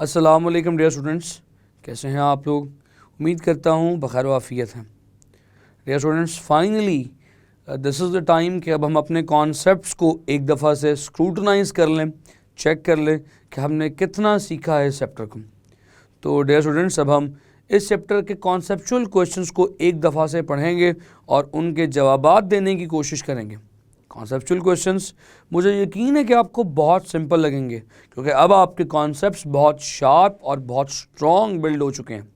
अस्सलाम वालेकुम dear students, कैसे हैं आप लोग। उम्मीद करता हूँ बखैर वाफ़ियत हैं। Dear students, finally this is the time कि अब हम अपने कॉन्सेप्ट्स को एक दफ़ा से स्क्रूटनाइज़ कर लें, चेक कर लें कि हमने कितना सीखा है इस चैप्टर को। तो डियर स्टूडेंट्स, अब हम इस चैप्टर के कॉन्सेप्चुअल क्वेश्चंस को एक दफ़ा से पढ़ेंगे और उनके जवाबात देने की कोशिश करेंगे। कॉन्सेप्चुअल क्वेश्चंस मुझे यकीन है कि आपको बहुत सिंपल लगेंगे, क्योंकि अब आपके कॉन्सेप्ट्स बहुत शार्प और बहुत स्ट्रॉन्ग बिल्ड हो चुके हैं।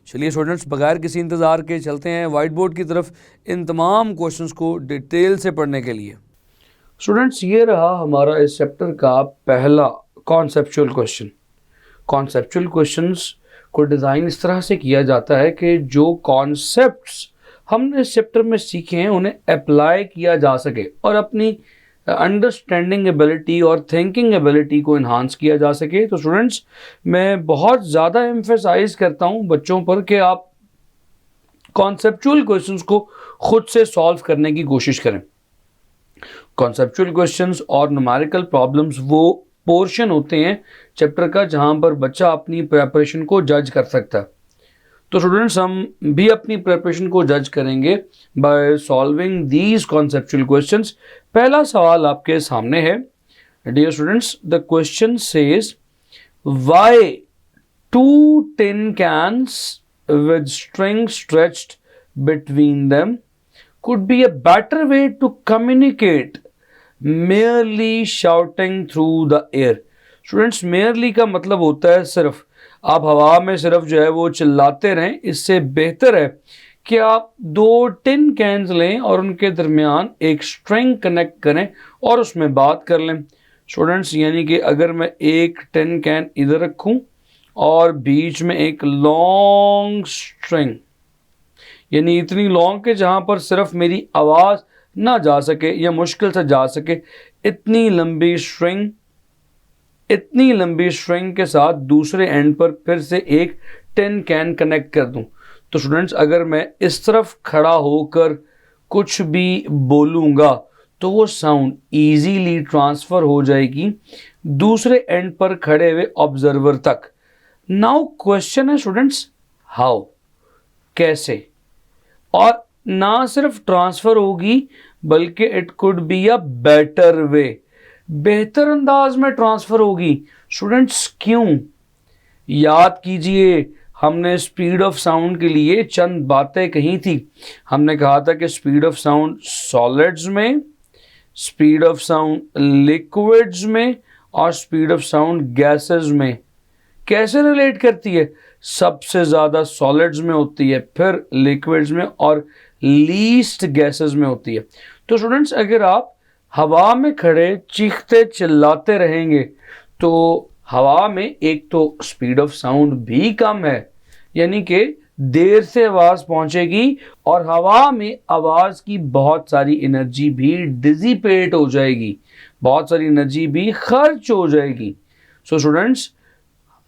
चलिए स्टूडेंट्स, बगैर किसी इंतज़ार के चलते हैं वाइट बोर्ड की तरफ इन तमाम क्वेश्चंस को डिटेल से पढ़ने के लिए। स्टूडेंट्स, ये रहा हमारा इस चैप्टर का पहला कॉन्सेप्चुअल क्वेश्चन। कॉन्सेप्चुअल क्वेश्चंस को डिज़ाइन इस तरह से किया जाता है कि जो कॉन्सेप्ट्स हमने इस चैप्टर में सीखे हैं उन्हें अप्लाई किया जा सके और अपनी अंडरस्टैंडिंग एबिलिटी और थिंकिंग एबिलिटी को इन्हांस किया जा सके। तो स्टूडेंट्स, मैं बहुत ज़्यादा एम्फेसाइज करता हूँ बच्चों पर कि आप कॉन्सेप्चुअल क्वेश्चंस को खुद से सॉल्व करने की कोशिश करें। कॉन्सेप्चुअल क्वेश्चंस और न्यूमेरिकल प्रॉब्लम्स वो पोर्शन होते हैं चैप्टर का जहाँ पर बच्चा अपनी प्रिपरेशन को जज कर सकता है। तो स्टूडेंट्स, हम भी अपनी प्रिपरेशन को जज करेंगे by solving these conceptual questions. पहला सवाल आपके सामने है। Dear students, the question says why two tin cans with string stretched between them could be a better way to communicate merely shouting through the air। Students, merely का मतलब होता है सिर्फ। आप हवा में सिर्फ जो है वो चिल्लाते रहें। इससे बेहतर है कि आप दो टिन कैन्स लें और उनके दरमियान एक स्ट्रिंग कनेक्ट करें और उसमें बात कर लें। स्टूडेंट्स, यानी कि अगर मैं एक टिन कैन इधर रखूं और बीच में एक लॉन्ग स्ट्रिंग, यानी इतनी लॉन्ग के जहाँ पर सिर्फ मेरी आवाज़ ना जा सके या मुश्किल से जा सके, इतनी लंबी स्ट्रिंग के साथ दूसरे एंड पर फिर से एक टिन कैन कनेक्ट कर दूं। तो स्टूडेंट्स, अगर मैं इस तरफ खड़ा होकर कुछ भी बोलूँगा तो वो साउंड ईजीली ट्रांसफ़र हो जाएगी दूसरे एंड पर खड़े हुए ऑब्जर्वर तक। नाउ क्वेश्चन है स्टूडेंट्स, हाउ, कैसे। और ना सिर्फ ट्रांसफ़र होगी बल्कि it could be a better वे, बेहतर अंदाज में ट्रांसफ़र होगी। स्टूडेंट्स, क्यों? याद कीजिए, हमने स्पीड ऑफ साउंड के लिए चंद बातें कही थी। हमने कहा था कि स्पीड ऑफ साउंड सॉलिड्स में, स्पीड ऑफ साउंड लिक्विड्स में और स्पीड ऑफ साउंड गैसेस में कैसे रिलेट करती है। सबसे ज़्यादा सॉलिड्स में होती है, फिर लिक्विड्स में और लीस्ट गैसेस में होती है। तो स्टूडेंट्स, अगर आप हवा में खड़े चीखते चिल्लाते रहेंगे तो हवा में एक तो स्पीड ऑफ साउंड भी कम है, यानी कि देर से आवाज़ पहुंचेगी और हवा में आवाज़ की बहुत सारी एनर्जी भी डिसिपेट हो जाएगी, बहुत सारी एनर्जी भी खर्च हो जाएगी। सो स्टूडेंट्स,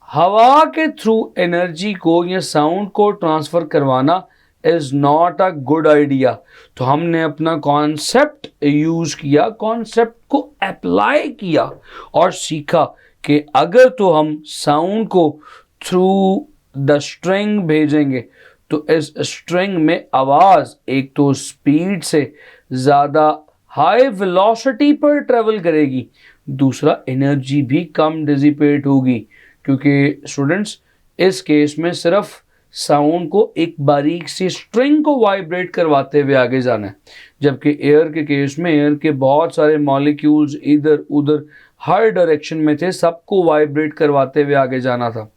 हवा के थ्रू एनर्जी को या साउंड को ट्रांसफ़र करवाना is not a good idea. तो हमने अपना कॉन्सेप्ट यूज़ किया, कॉन्सेप्ट को अप्लाई किया और सीखा कि अगर तो हम साउंड को थ्रू द स्ट्रिंग भेजेंगे तो इस स्ट्रिंग में आवाज़ एक तो स्पीड से ज़्यादा हाई वेलोसिटी पर ट्रेवल करेगी, दूसरा एनर्जी भी कम डिसिपेट होगी, क्योंकि स्टूडेंट्स इस केस में सिर्फ साउंड को एक बारीक सी स्ट्रिंग को वाइब्रेट करवाते हुए आगे जाना है, जबकि एयर के केस में एयर के बहुत सारे मॉलिक्यूल्स इधर उधर हर डायरेक्शन में थे, सबको वाइब्रेट करवाते हुए आगे जाना था।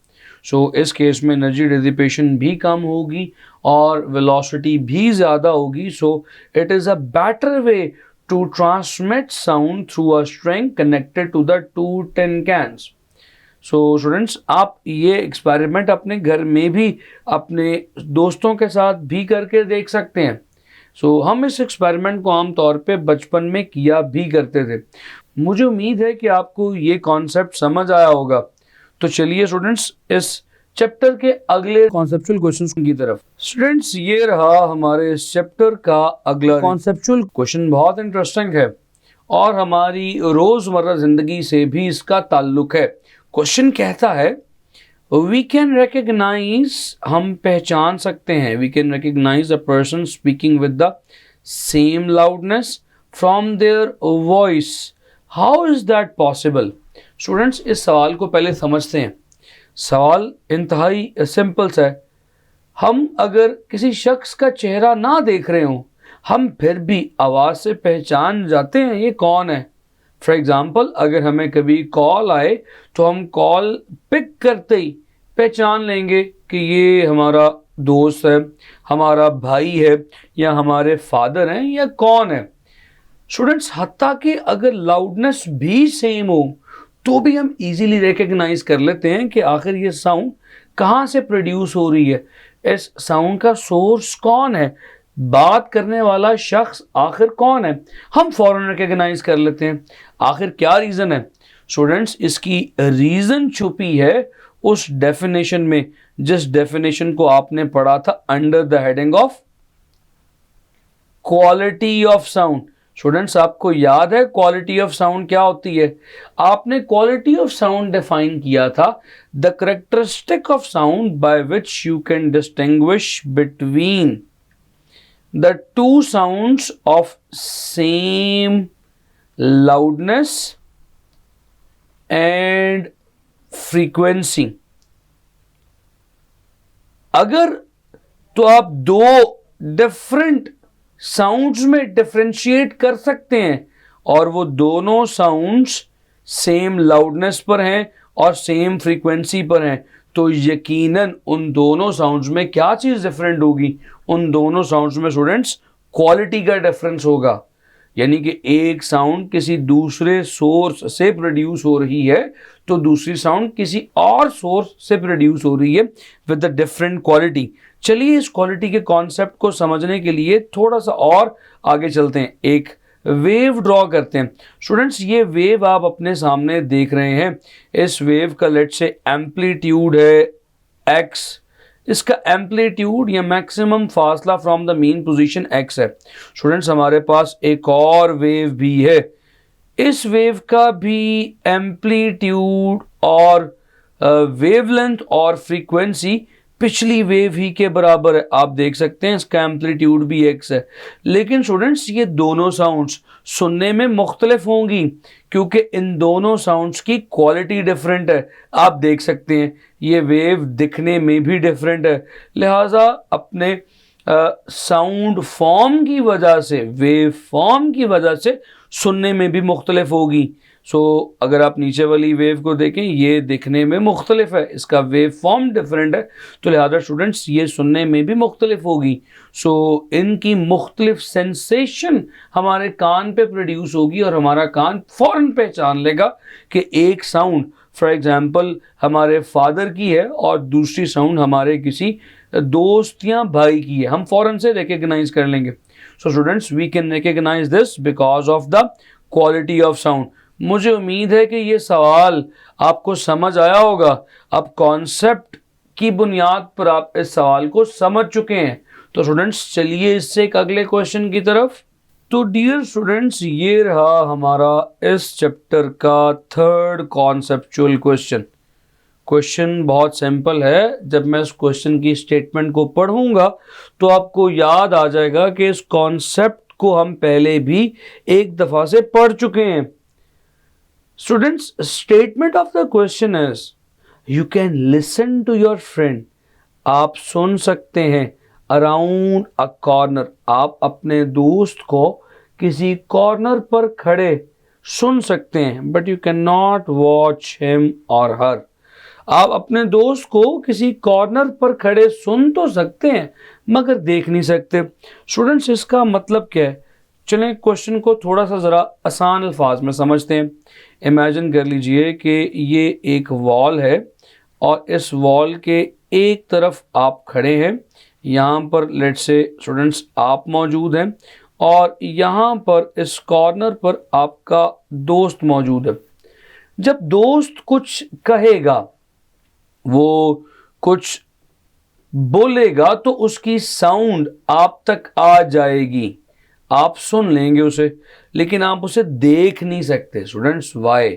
सो इस केस में एनर्जी डिसिपेशन भी कम होगी और वेलोसिटी भी ज़्यादा होगी। So it is a better way to transmit sound through a string connected to the two tin cans. So students, आप ये एक्सपेरिमेंट अपने घर में भी अपने दोस्तों के साथ भी करके देख सकते हैं। हम इस एक्सपेरिमेंट को आमतौर पे बचपन में किया भी करते थे। मुझे उम्मीद है कि आपको ये कॉन्सेप्ट समझ आया होगा। तो चलिए स्टूडेंट्स, इस चैप्टर के अगले कॉन्सेप्चुअल क्वेश्चंस की तरफ। स्टूडेंट्स, ये रहा हमारे इस चैप्टर का अगला कॉन्सेप्चुअल क्वेश्चन। बहुत इंटरेस्टिंग है और हमारी रोज़मर्रा ज़िंदगी से भी इसका ताल्लुक है। क्वेश्चन कहता है वी कैन रिकग्नाइज, हम पहचान सकते हैं, we can recognise a person speaking with the same loudness from their voice. How is that possible? Students, इस सवाल को पहले समझते हैं। सवाल इंतहाई सिंपल सा है। हम अगर किसी शख्स का चेहरा ना देख रहे हों, हम फिर भी आवाज़ से पहचान जाते हैं ये कौन है। फॉर एग्ज़ाम्पल, अगर हमें कभी कॉल आए तो हम कॉल पिक करते ही पहचान लेंगे कि ये हमारा दोस्त है, हमारा भाई है, या हमारे फादर हैं, या कौन है। स्टूडेंट्स, हत्ता कि अगर लाउडनेस भी सेम हो तो भी हम इजीली रिकग्नाइज कर लेते हैं कि आखिर ये साउंड कहाँ से प्रोड्यूस हो रही है, इस साउंड का सोर्स कौन है, बात करने वाला शख्स आखिर कौन है, हम फौरन रिकग्नाइज कर लेते हैं। आखिर क्या रीज़न है? स्टूडेंट्स, इसकी रीज़न छुपी है उस डेफिनेशन में जिस डेफिनेशन को आपने पढ़ा था under the heading of quality of sound. Students, आपको याद है क्वालिटी ऑफ साउंड क्या होती है? आपने क्वालिटी ऑफ साउंड डिफाइन किया था, the characteristic of sound by which you can distinguish between the two sounds of same loudness and frequency। अगर तो आप दो डिफरेंट साउंड्स में डिफरेंशिएट कर सकते हैं और वो दोनों साउंड्स सेम लाउडनेस पर हैं और सेम फ्रीक्वेंसी पर हैं, तो यकीनन उन दोनों साउंड्स में क्या चीज़ डिफरेंट होगी? उन दोनों साउंड्स में स्टूडेंट्स क्वालिटी का डिफरेंस होगा। यानी कि एक साउंड किसी दूसरे सोर्स से प्रोड्यूस हो रही है तो दूसरी साउंड किसी और सोर्स से प्रोड्यूस हो रही है विद द डिफरेंट क्वालिटी। चलिए इस क्वालिटी के कॉन्सेप्ट को समझने के लिए थोड़ा सा और आगे चलते हैं, एक वेव ड्रॉ करते हैं। स्टूडेंट्स, ये वेव आप अपने सामने देख रहे हैं। इस वेव का लेट से एम्पलीट्यूड है x, इसका एम्पलीट्यूड या मैक्सिमम फासला from the mean position x है। स्टूडेंट्स, हमारे पास एक और वेव भी है, इस वेव का भी एम्पलीट्यूड और वेवलेंथ और फ्रीक्वेंसी पिछली वेव ही के बराबर है। आप देख सकते हैं इसका एम्पलीट्यूड भी x है। लेकिन स्टूडेंट्स, ये दोनों साउंड्स सुनने में मुख्तलिफ होंगी क्योंकि इन दोनों साउंड्स की क्वालिटी डिफरेंट है। आप देख सकते हैं ये वेव दिखने में भी डिफरेंट है, लिहाजा अपने साउंड फॉर्म की वजह से, वेव फॉर्म की वजह से सुनने में भी मुख्तलिफ होगी। अगर आप नीचे वाली वेव को देखें, ये दिखने में मुख्तलिफ है, इसका वेव फॉर्म डिफरेंट है, तो लिहाजा स्टूडेंट्स ये सुनने में भी मुख्तलिफ होगी। इनकी मुख्तलिफ सेंसेशन हमारे कान पे प्रोड्यूस होगी और हमारा कान फ़ौरन पहचान लेगा कि एक साउंड फॉर एग्जांपल हमारे फादर की है और दूसरी साउंड हमारे किसी दोस्त या भाई की है, हम फ़ौरन से रिकग्नाइज कर लेंगे। Students, we can recognise this because of the quality of sound. मुझे उम्मीद है कि ये सवाल आपको समझ आया होगा। अब कॉन्सेप्ट की बुनियाद पर आप इस सवाल को समझ चुके हैं। तो स्टूडेंट्स, चलिए इससे एक अगले क्वेश्चन की तरफ। तो डियर स्टूडेंट्स, ये रहा हमारा इस चैप्टर का थर्ड कॉन्सेप्चुअल क्वेश्चन। क्वेश्चन बहुत सिंपल है। जब मैं इस क्वेश्चन की स्टेटमेंट को पढ़ूंगा तो आपको याद आ जाएगा कि इस कॉन्सेप्ट को हम पहले भी एक दफ़ा से पढ़ चुके हैं। Students, statement of the question is, you can listen to your friend. आप सुन सकते हैं around a corner. आप अपने दोस्त को किसी कॉर्नर पर खड़े सुन सकते हैं, but you cannot watch him or her. आप अपने दोस्त को किसी कॉर्नर पर खड़े सुन तो सकते हैं मगर देख नहीं सकते। स्टूडेंट्स, इसका मतलब क्या है? चलें क्वेश्चन को थोड़ा सा ज़रा आसान अल्फाज में समझते हैं। इमेजिन कर लीजिए कि ये एक वॉल है और इस वॉल के एक तरफ आप खड़े हैं, यहाँ पर लेट्स से स्टूडेंट्स आप मौजूद हैं और यहाँ पर इस कॉर्नर पर आपका दोस्त मौजूद है। जब दोस्त कुछ कहेगा, वो कुछ बोलेगा तो उसकी साउंड आप तक आ जाएगी, आप सुन लेंगे उसे, लेकिन आप उसे देख नहीं सकते। Students, why?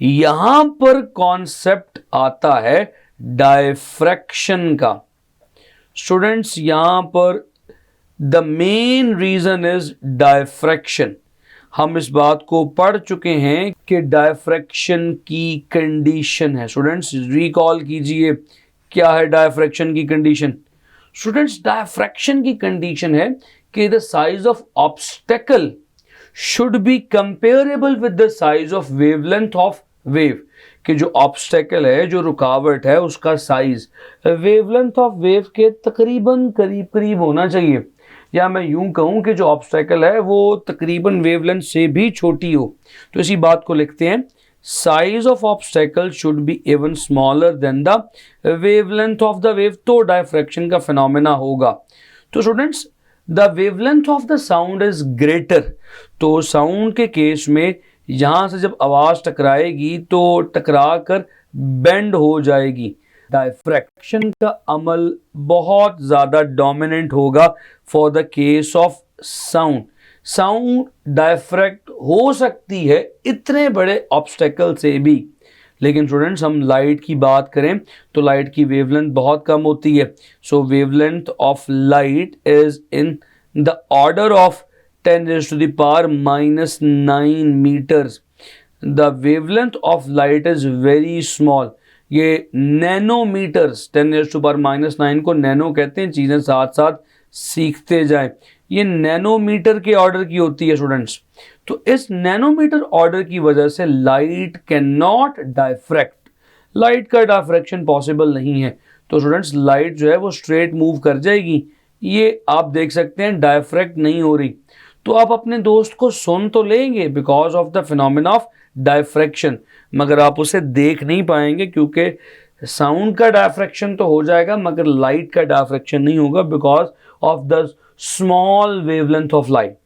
यहां पर कॉन्सेप्ट आता है डायफ्रैक्शन का। स्टूडेंट्स यहां पर the main reason is diffraction. हम इस बात को पढ़ चुके हैं कि डायफ्रैक्शन की कंडीशन है। स्टूडेंट्स रिकॉल कीजिए, क्या है डायफ्रैक्शन की कंडीशन? स्टूडेंट्स डायफ्रैक्शन की कंडीशन है कि the size of obstacle should be comparable with the size of wavelength of wave. कि जो ऑब्स्टेकल है, जो रुकावट है, उसका साइज वेवलेंथ ऑफ वेव के तकरीबन करीब करीब होना चाहिए। या मैं यूं कहूं कि जो ऑब्स्टेकल है वो तकरीबन वेवलेंथ से भी छोटी हो। तो इसी बात को लिखते हैं, size of obstacle should be even smaller than the wavelength of the wave, तो डायफ्रैक्शन का फिनोमेना होगा। तो students the wavelength of the sound is greater. तो साउंड के केस में यहां से जब आवाज टकराएगी तो टकरा कर बेंड हो जाएगी। डायफ्रैक्शन का अमल बहुत ज्यादा डोमिनेंट होगा for the case of sound. Sound diffract हो सकती है इतने बड़े ऑब्स्टेकल से भी। लेकिन स्टूडेंट्स हम लाइट की बात करें तो लाइट की वेवलेंथ बहुत कम होती है। So wavelength of light is in the order of 10⁻⁻⁹ meters. The wavelength of light is very small. ये नैनोमीटर्स, 10⁻⁹ को नैनो कहते हैं। चीजें साथ साथ सीखते जाएं। ये नैनोमीटर के ऑर्डर की होती है स्टूडेंट्स। तो इस नैनोमीटर ऑर्डर की वजह से light can not diffract. Light का डायफ्रैक्शन पॉसिबल नहीं है। तो स्टूडेंट्स लाइट जो है वो स्ट्रेट मूव कर जाएगी। ये आप देख सकते हैं डायफ्रैक्ट नहीं हो रही। तो आप अपने दोस्त को सुन तो लेंगे because of the phenomena of diffraction, मगर आप उसे देख नहीं पाएंगे क्योंकि साउंड का डायफ्रैक्शन तो हो जाएगा मगर लाइट का डायफ्रैक्शन नहीं होगा because of the small wavelength of light.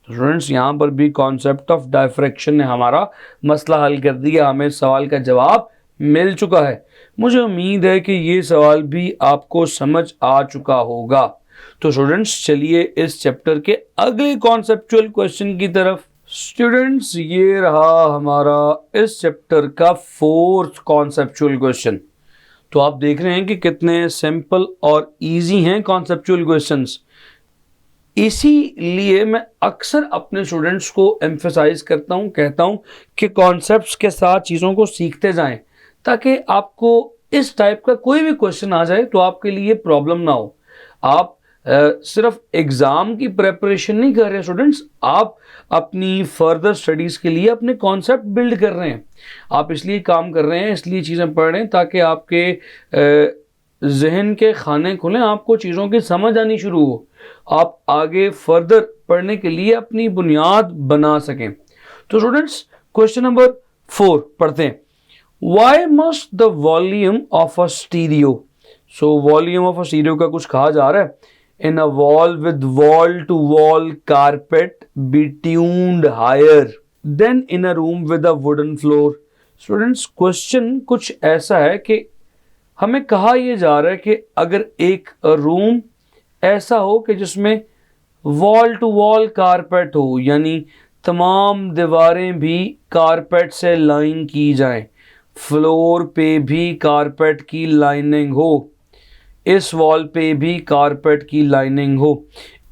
Students यहाँ पर भी कॉन्सेप्ट ऑफ डायफ्रैक्शन ने हमारा मसला हल कर दिया। हमें सवाल का जवाब मिल चुका है। मुझे उम्मीद है कि ये सवाल भी आपको समझ आ चुका होगा। तो स्टूडेंट्स चलिए इस चैप्टर के अगले कॉन्सेप्चुअल क्वेश्चन की तरफ। स्टूडेंट्स ये रहा हमारा इस चैप्टर का 4th कॉन्सेप्चुअल क्वेश्चन। तो आप देख रहे हैं कि कितने सिंपल और इजी हैं कॉन्सेप्चुअल क्वेश्चंस। इसीलिए मैं अक्सर अपने स्टूडेंट्स को एम्फेसाइज करता हूं, कहता हूं कि कॉन्सेप्ट्स के साथ चीज़ों को सीखते जाएं ताकि आपको इस टाइप का कोई भी क्वेश्चन आ जाए तो आपके लिए प्रॉब्लम ना हो। आप सिर्फ एग्जाम की प्रेपरेशन नहीं कर रहे स्टूडेंट्स, आप अपनी फर्दर स्टडीज के लिए अपने कॉन्सेप्ट बिल्ड कर रहे हैं। आप इसलिए काम कर रहे हैं, इसलिए चीज़ें पढ़ रहे हैं ताकि आपके जहन के खाने खुलें, आपको चीज़ों की समझ आनी शुरू हो, आप आगे फर्दर पढ़ने के लिए अपनी बुनियाद बना सकें। तो स्टूडेंट्स क्वेश्चन नंबर 4 पढ़ते हैं। Why must the volume of a stereo, so volume of a stereo का कुछ कहा जा रहा है। In a wall with wall-to-wall carpet be tuned higher than in a room with a wooden floor. Students, question कुछ ऐसा है कि हमें कहा यह जा रहा है कि अगर एक रूम ऐसा हो कि जिसमें वॉल टू वॉल कारपेट हो, यानी तमाम दीवारें भी कारपेट से लाइन की जाएं, फ्लोर पे भी कारपेट की लाइनिंग हो, इस वॉल पे भी कारपेट की लाइनिंग हो।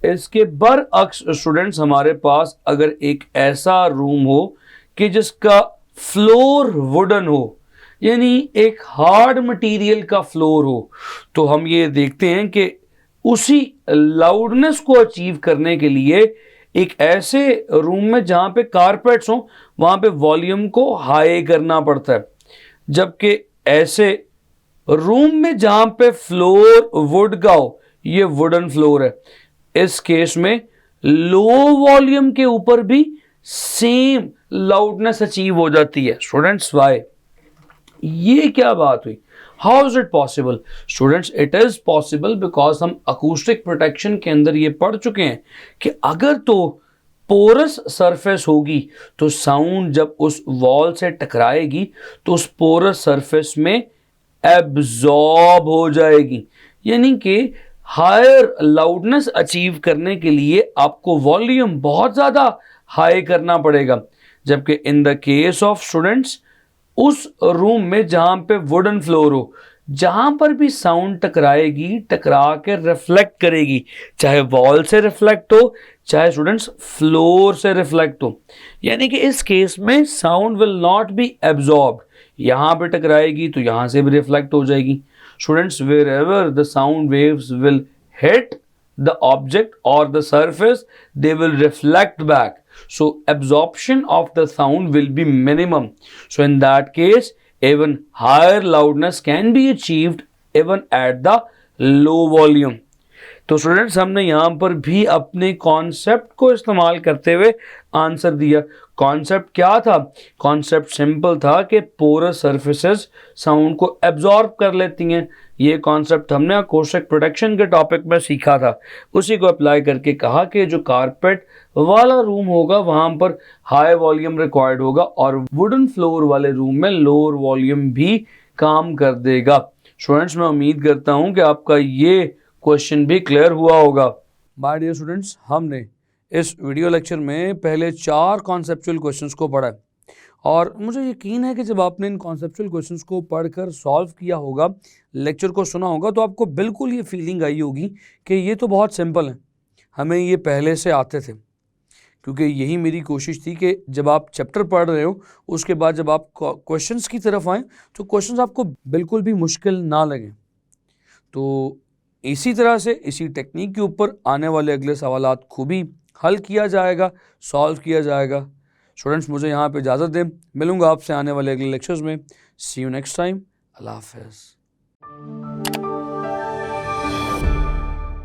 इसके बरअक्स स्टूडेंट्स हमारे पास अगर एक ऐसा रूम हो कि जिसका फ्लोर वुडन हो, यानी एक हार्ड मटेरियल का फ्लोर हो, तो हम ये देखते हैं कि उसी लाउडनेस को अचीव करने के लिए एक ऐसे रूम में जहां पे कारपेट्स हो वहां पे वॉल्यूम को हाई करना पड़ता है। जबकि ऐसे रूम में जहां पे फ्लोर वुड का हो, ये वुडन फ्लोर है, इस केस में लो वॉल्यूम के ऊपर भी सेम लाउडनेस अचीव हो जाती है। स्टूडेंट्स वाई, ये क्या बात हुई? How is it possible? Students it is possible because हम अकूस्टिक प्रोटेक्शन के अंदर ये पढ़ चुके हैं कि अगर तो पोरस सरफेस होगी तो साउंड जब उस वॉल से टकराएगी तो उस पोरस सरफेस में एब्जॉर्ब हो जाएगी। यानी कि हायर लाउडनेस अचीव करने के लिए आपको वॉल्यूम बहुत ज़्यादा हाई करना पड़ेगा। जबकि in the case of students, उस रूम में जहां पे वुडन फ्लोर हो, जहां पर भी साउंड टकराएगी, टकरा के रिफ्लेक्ट करेगी, चाहे वॉल से रिफ्लेक्ट हो, चाहे स्टूडेंट्स फ्लोर से रिफ्लेक्ट हो। यानी कि इस केस में sound will not be absorb, यहां पे टकराएगी तो यहां से भी रिफ्लेक्ट हो जाएगी। Students, wherever the sound waves will hit the object or the surface, they will reflect back, so absorption of the sound will be minimum. So in that case, even higher loudness can be achieved even at the low volume. तो students, हमने यहाँ पर भी अपने concept को इस्तेमाल करते हुए आंसर दिया। कॉन्सेप्ट क्या था? कॉन्सेप्ट सिंपल था कि पोरस सरफेसेस साउंड को एब्जॉर्ब कर लेती हैं। ये कॉन्सेप्ट हमने अकोस्टिक प्रोटेक्शन के टॉपिक में सीखा था। उसी को अप्लाई करके कहा कि जो कारपेट वाला रूम होगा वहाँ पर हाई वॉल्यूम रिक्वायर्ड होगा और वुडन फ्लोर वाले रूम में लोअर वॉल्यूम भी काम कर देगा। स्टूडेंट्स, मैं उम्मीद करता हूँ कि आपका ये क्वेश्चन भी क्लियर हुआ होगा। माय डियर स्टूडेंट्स, हमने इस वीडियो लेक्चर में पहले 4 कॉन्सेप्चुअल क्वेश्चंस को पढ़ा है और मुझे यकीन है कि जब आपने इन कॉन्सेप्चुअल क्वेश्चंस को पढ़कर सॉल्व किया होगा, लेक्चर को सुना होगा, तो आपको बिल्कुल ये फीलिंग आई होगी कि ये तो बहुत सिंपल है, हमें ये पहले से आते थे। क्योंकि यही मेरी कोशिश थी कि जब आप चैप्टर पढ़ रहे हो उसके बाद जब आप क्वेश्चंस की तरफ आएँ तो क्वेश्चंस आपको बिल्कुल भी मुश्किल ना लगें। तो इसी तरह से इसी टेक्निक के ऊपर आने वाले अगले सवालात खूबी हल किया जाएगा, सॉल्व किया जाएगा। स्टूडेंट्स, मुझे यहाँ पे इजाज़त दें, मिलूँगा आपसे आने वाले अगले लेक्चर्स में। सी यू नेक्स्ट टाइम। अल्लाह हाफ़िज़।